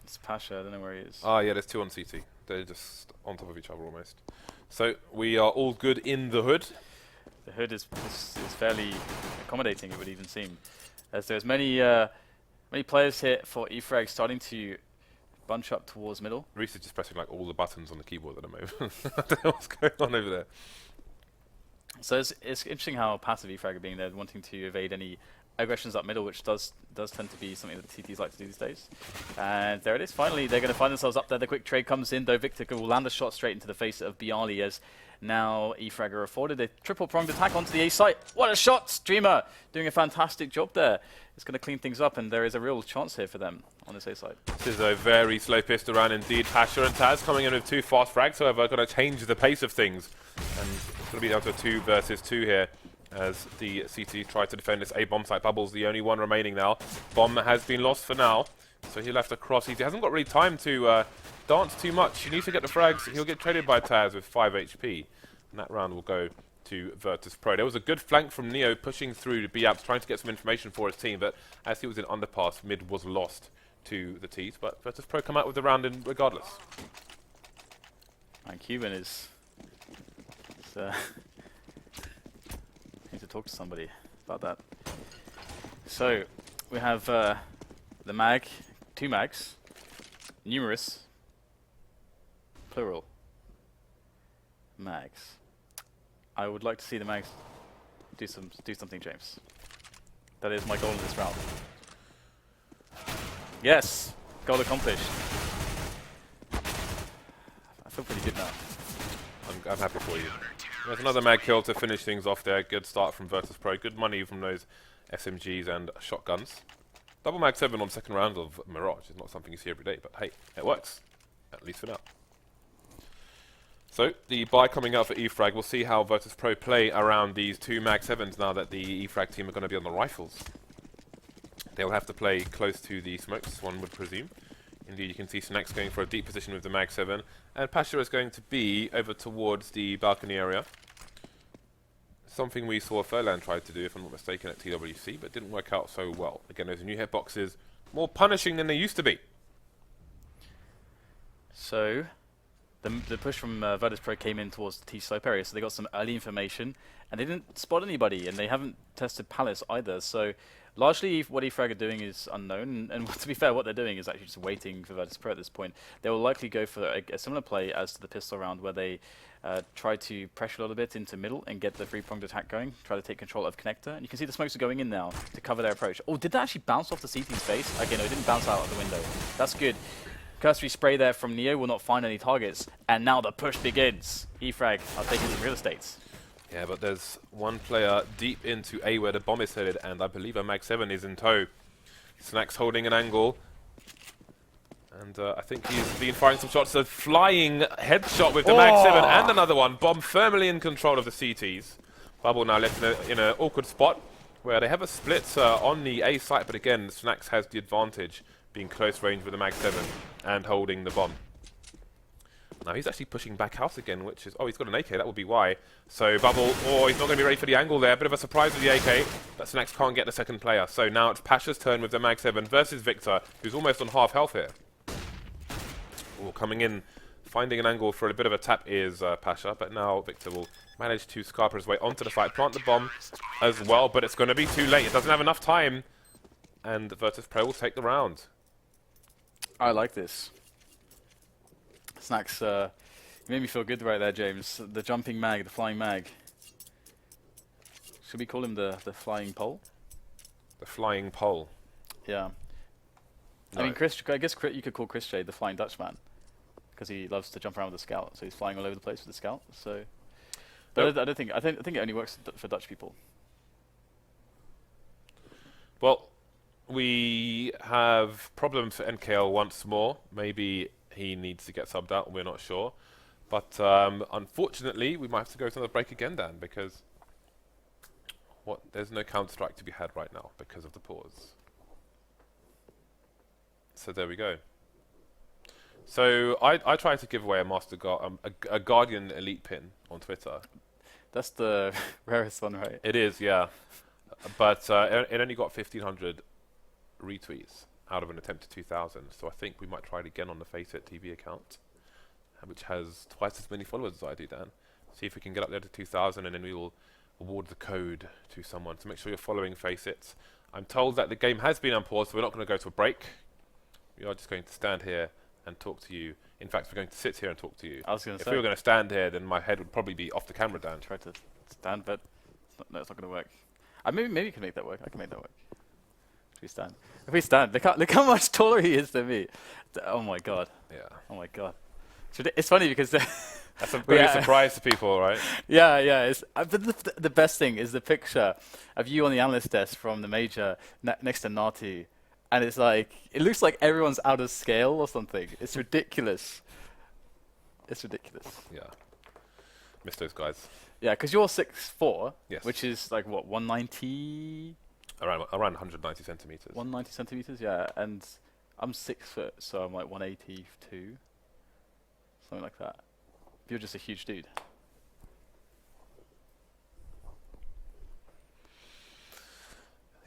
It's Pasha. I don't know where he is. Ah, yeah, there's two on CT. They're just on top of each other almost. So we are all good in the hood. The hood is fairly accommodating, it would even seem, as there's many many players here for Efrag starting to bunch up towards middle. Reese is just pressing like all the buttons on the keyboard at the moment. I don't know what's going on over there. So it's interesting how passive Efrag are being there, wanting to evade any aggressions up middle, which does tend to be something that CTs like to do these days. And there it is. Finally, they're going to find themselves up there. The quick trade comes in, though. Victor will land a shot straight into the face of Bialy as now Efrag are afforded a triple-pronged attack onto the A site. What a shot! Streamer doing a fantastic job there. It's going to clean things up, and there is a real chance here for them on this A site. This is a very slow pistol round indeed. Pasha and Taz coming in with two fast frags, however, going to change the pace of things. And it's going to be down to a 2 versus 2 here as the CT try to defend this A bomb site. Bubble's the only one remaining now. Bomb has been lost for now, so he left across. He hasn't got really time to dance too much. He needs to get the frags. He'll get traded by Taz with 5 HP, and that round will go to Virtus.pro. There was a good flank from Neo pushing through to B-Apps, trying to get some information for his team, but as he was in underpass, mid was lost to the T's, but Virtus.pro come out with the round in regardless. And Cuban is need to talk to somebody about that. So we have the mag, 2 mags, numerous, plural, mags. I would like to see the mags do something, James. That is my goal in this round. Yes, goal accomplished. I feel pretty good now. I'm happy for you. There's another mag kill to finish things off there. Good start from Virtus.pro. Good money from those SMGs and shotguns. Double mag 7 on second round of Mirage is not something you see every day, but hey, it works. At least for now. So, the buy coming out for Efrag. We'll see how Virtus.pro play around these 2 mag 7s now that the Efrag team are going to be on the rifles. They'll have to play close to the smokes, one would presume. Indeed, you can see Snax going for a deep position with the mag 7, and Pasha is going to be over towards the balcony area. Something we saw Furlan try to do, if I'm not mistaken, at TWC, but didn't work out so well. Again, those new hitboxes, more punishing than they used to be. So, the push from Virtus.pro came in towards the T-slope area, so they got some early information, and they didn't spot anybody, and they haven't tested Palace either, so largely what Efrag are doing is unknown, and to be fair, what they're doing is actually just waiting for Virtus.pro at this point. They will likely go for a similar play as to the pistol round, where they try to pressure a little bit into middle and get the 3-pronged attack going, try to take control of connector, and you can see the smokes are going in now to cover their approach. Oh, did that actually bounce off the CT's face? Okay, no, it didn't bounce out of the window. That's good. Cursory spray there from Neo will not find any targets, and now the push begins. Efrag are taking some real estates. Yeah, but there's one player deep into A where the bomb is headed, and I believe a mag 7 is in tow. Snax holding an angle, and I think he's been firing some shots. A flying headshot with the mag 7 and another one. Bomb firmly in control of the CTs. Bubble now left in an awkward spot where they have a split on the A site, but again, Snax has the advantage, being close range with the mag 7 and holding the bomb. Now he's actually pushing back out again, which is... Oh, he's got an AK, that would be why. So Bubble, oh, he's not going to be ready for the angle there. Bit of a surprise with the AK, but Snax can't get the second player. So now it's Pasha's turn with the mag 7 versus Victor, who's almost on half health here. Oh, coming in, finding an angle for a bit of a tap is Pasha, but now Victor will manage to scarper his way onto the site, plant the bomb as well, but it's going to be too late. It doesn't have enough time, and Virtus.pro will take the round. I like this. Snax, you made me feel good right there, James. The jumping mag, the flying mag. Should we call him the flying pole? The flying pole. Yeah. No. I mean, I guess you could call Chris J the Flying Dutchman, because he loves to jump around with the scout, so he's flying all over the place with the scout. So, but I think it only works for Dutch people. Well, we have problems for NKL once more. Maybe he needs to get subbed out, we're not sure. But unfortunately, we might have to go to another break again, Dan, because there's no Counter-Strike to be had right now because of the pause. So there we go. So I tried to give away a a Guardian Elite pin on Twitter. That's the rarest one, right? It is, yeah. But it only got 1,500 retweets. out of an attempt to 2,000. So I think we might try it again on the Faceit TV account, which has twice as many followers as I do, Dan. See if we can get up there to 2,000, and then we will award the code to someone. So make sure you're following Faceit. I'm told that the game has been unpaused, so we're not going to go to a break. We are just going to stand here and talk to you. In fact, we're going to sit here and talk to you. I was going to say. If we were going to stand here, then my head would probably be off the camera, Dan. Try to stand, but no, it's not going to work. Maybe you can make that work. I can make that work. If we stand. If we stand, look how much taller he is than me. Oh my god. Yeah. Oh my god. It's funny because that's a big surprise to people, right? Yeah. But the best thing is the picture of you on the analyst desk from the major next to Natu, and it's like it looks like everyone's out of scale or something. It's ridiculous. It's ridiculous. Yeah. Miss those guys. Yeah, because you're 6'4", yes, which is like what 190. Around 190 centimeters. 190 centimeters, yeah, and I'm 6 foot, so I'm like 182, something like that. You're just a huge dude.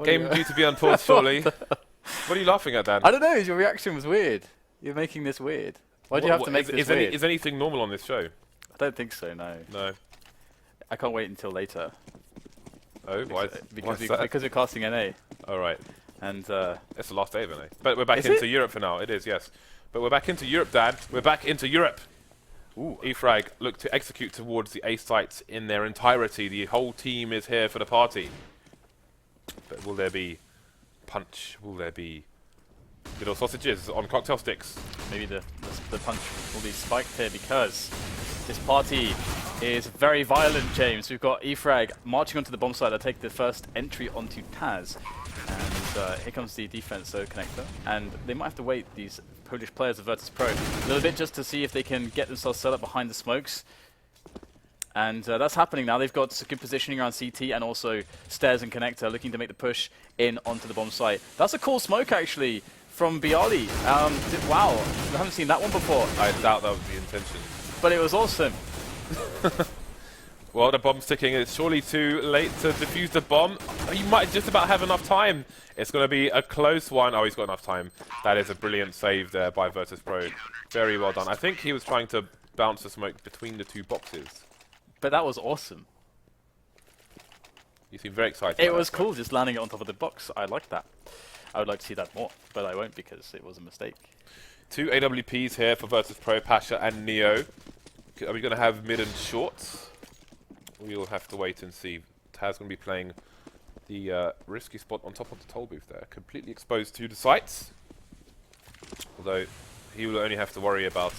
Game due to be unpaused shortly. What are you laughing at, Dan? I don't know. Your reaction was weird. You're making this weird. Why do you have to make this weird? Is anything normal on this show? I don't think so. No. No. I can't wait until later. Oh, why? Because we're casting NA. All right. And it's the last day of NA. But we're back into Europe for now. It is, yes. But we're back into Europe, Dad. We're back into Europe. Ooh. Efrag look to execute towards the A sites in their entirety. The whole team is here for the party. But will there be punch? Will there be little sausages on cocktail sticks? Maybe the punch will be spiked here because this party is very violent, James. We've got Efrag marching onto the bomb site. They'll take the first entry onto Taz. And here comes the defense, so connector. And they might have to wait, these Polish players of Virtus.pro, a little bit just to see if they can get themselves set up behind the smokes. And that's happening now. They've got good positioning around CT and also stairs and connector, looking to make the push in onto the bomb site. That's a cool smoke, actually, from Bialy. Wow, I haven't seen that one before. I doubt that was the intention. But it was awesome. Well, the bomb's ticking. It's surely too late to defuse the bomb. You might just about have enough time. It's going to be a close one. Oh, he's got enough time. That is a brilliant save there by Virtus.pro. Very well done. I think he was trying to bounce the smoke between the two boxes. But that was awesome. You seem very excited. It was cool just landing it on top of the box. I like that. I would like to see that more, but I won't because it was a mistake. 2 AWPs here for Virtus.pro, Pasha and Neo. Are we going to have mid and short? We'll have to wait and see. Taz going to be playing the risky spot on top of the toll booth there. Completely exposed to the sights. Although he will only have to worry about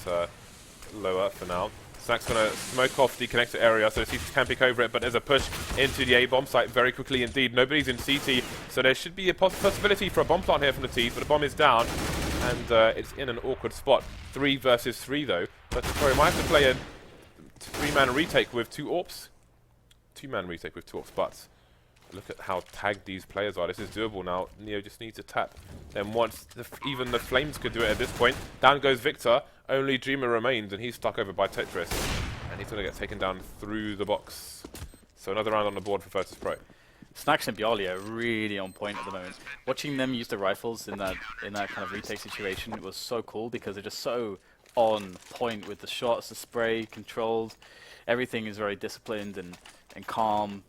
lower for now. Snack's going to smoke off the connector area, so the CT can pick over it, but there's a push into the A-bomb site very quickly indeed. Nobody's in CT, so there should be a possibility for a bomb plant here from the T's, but the bomb is down, and it's in an awkward spot. 3 versus 3 though. Virtus.pro might have to play a 3-man retake with 2 AWPs. 2-man retake with 2 AWPs, but look at how tagged these players are. This is doable now. Neo just needs to tap. Then once even the Flames could do it at this point. Down goes Victor. Only Dreamer remains, and he's stuck over by Tetris. And he's going to get taken down through the box. So another round on the board for Virtus.pro. Snacks and Bialy are really on point at the moment. Watching them use the rifles in that kind of retake situation, it was so cool because they're just so on point with the shots, the spray, controlled. Everything is very disciplined and calm.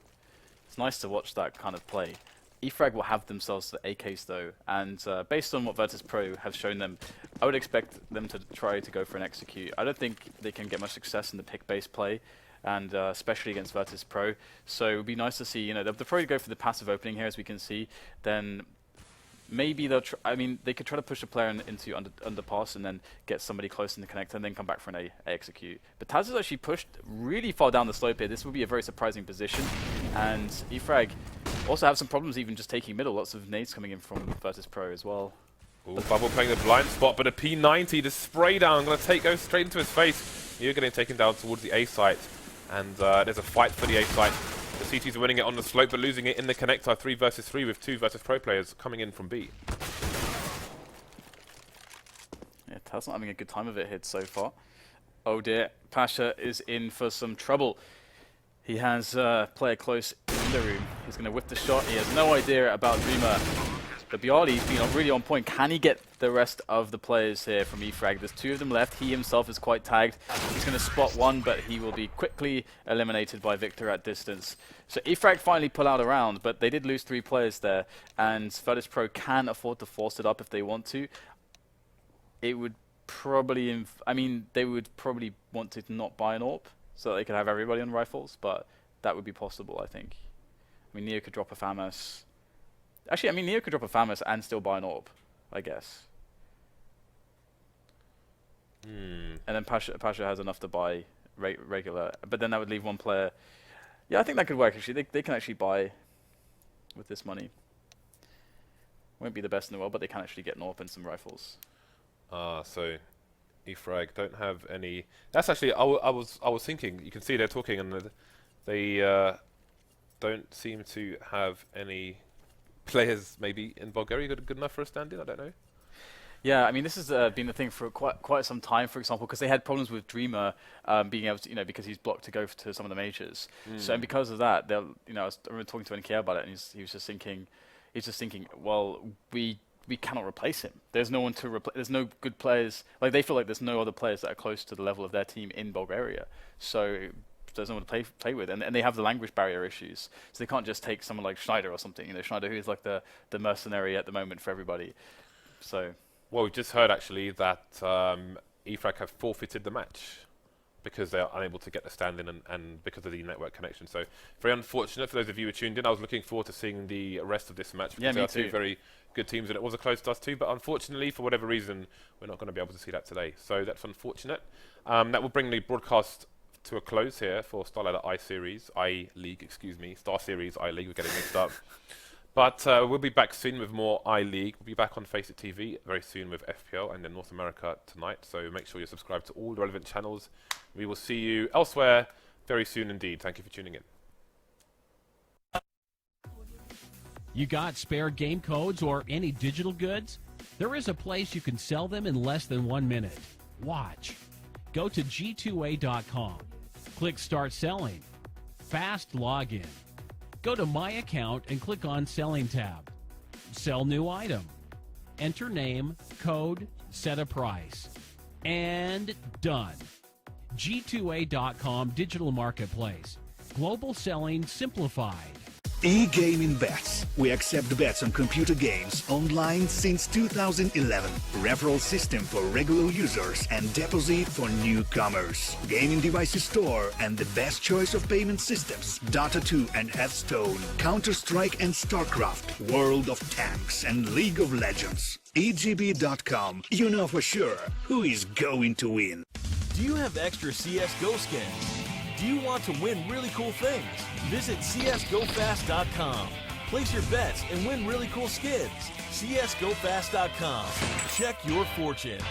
It's nice to watch that kind of play. Efrag will have themselves the AKs though, and based on what Virtus.pro have shown them, I would expect them to try to go for an execute. I don't think they can get much success in the pick-based play, and especially against Virtus.pro. So it would be nice to see, you know, they'll probably go for the passive opening here, as we can see. Then maybe they'll they could try to push a player into underpass and then get somebody close in the connector and then come back for an A execute. But Taz has actually pushed really far down the slope here. This would be a very surprising position, and Efrag also have some problems even just taking middle. Lots of nades coming in from Virtus.pro as well. Ooh, Bubble playing the blind spot, but a P90, the spray down, going to go straight into his face. You're getting taken down towards the A site, and there's a fight for the A site. The CTs are winning it on the slope, but losing it in the connector. 3 versus 3 with 2 Virtus.pro players coming in from B. Yeah, Taz not having a good time of it here so far. Oh dear, Pasha is in for some trouble. He has player close in the room. He's going to whip the shot. He has no idea about Dreamer. The Bialy's been really on point. Can he get the rest of the players here from Efrag? There's 2 of them left. He himself is quite tagged. He's going to spot one, but he will be quickly eliminated by Victor at distance. So Efrag finally pull out a round, but they did lose 3 players there, and Virtus.pro can afford to force it up if they want to. It would probably, I mean, they would probably want to not buy an AWP so that they could have everybody on rifles, but that would be possible, I think. I mean, Neo could drop a FAMAS. Actually, I mean, Neo could drop a FAMAS and still buy an AWP, I guess. And then Pasha has enough to buy regular, but then that would leave 1 player. Yeah, I think that could work, actually. They can actually buy with this money. Won't be the best in the world, but they can actually get an AWP and some rifles. So Efrag don't have any. That's actually, I was thinking, you can see they're talking, and they don't seem to have any players maybe in Bulgaria good enough for a stand-in. I don't know. Yeah, I mean, this has been the thing for quite some time, for example, because they had problems with Dreamer being able to, because he's blocked to go to some of the majors. So, and because of that, they'll, I remember talking to NK about it, and he was just thinking, well, we cannot replace him. There's no one to replace. There's no good players. Like, they feel like there's no other players that are close to the level of their team in Bulgaria. So there's no one to play with, and they have the language barrier issues. So they can't just take someone like Schneider or something. Schneider, who is like the mercenary at the moment for everybody. So. Well, we just heard actually that Efrag have forfeited the match because they are unable to get the stand-in and because of the network connection. So very unfortunate for those of you who tuned in. I was looking forward to seeing the rest of this match because me they are too. 2 very good teams, and it was a close dust too. But unfortunately, for whatever reason, we're not going to be able to see that today. So that's unfortunate. That will bring the broadcast to a close here for StarLadder I-League, excuse me, StarSeries I-League. We're getting mixed up. But we'll be back soon with more I-League. We'll be back on Face It TV very soon with FPL and then North America tonight. So make sure you're subscribed to all the relevant channels. We will see you elsewhere very soon indeed. Thank you for tuning in. You got spare game codes or any digital goods? There is a place you can sell them in less than 1 minute. Watch. Go to G2A.com. Click Start Selling. Fast login. Go to My Account and click on Selling tab. Sell new item. Enter name, code, set a price. And done. G2A.com Digital Marketplace. Global selling simplified. E-gaming bets. We accept bets on computer games online since 2011. Referral system for regular users and deposit for newcomers. Gaming devices store and the best choice of payment systems. Dota 2 and Hearthstone, Counter-Strike and StarCraft, World of Tanks and League of Legends. EGB.com. You know for sure who is going to win. Do you have extra CSGO skins? Do you want to win really cool things? Visit CSGOFast.com. Place your bets and win really cool skins. CSGOFast.com. Check your fortune.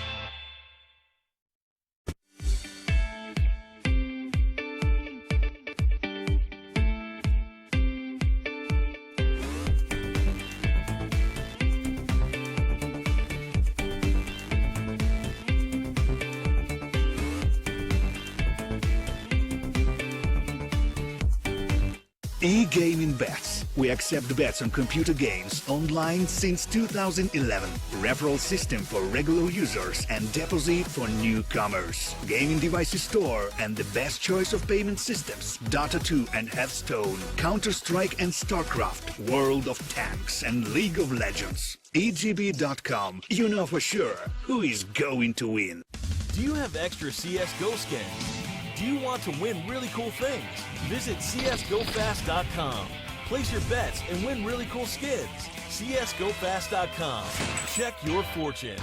E-gaming bets. We accept bets on computer games online since 2011. Referral system for regular users and deposit for newcomers. Gaming devices store and the best choice of payment systems. Dota 2 and Hearthstone, Counter-Strike and StarCraft, World of Tanks and League of Legends. EGB.com. You know for sure who is going to win. Do you have extra CSGO skins? Do you want to win really cool things? Visit CSGOFast.com. Place your bets and win really cool skins. CSGOFast.com. Check your fortune.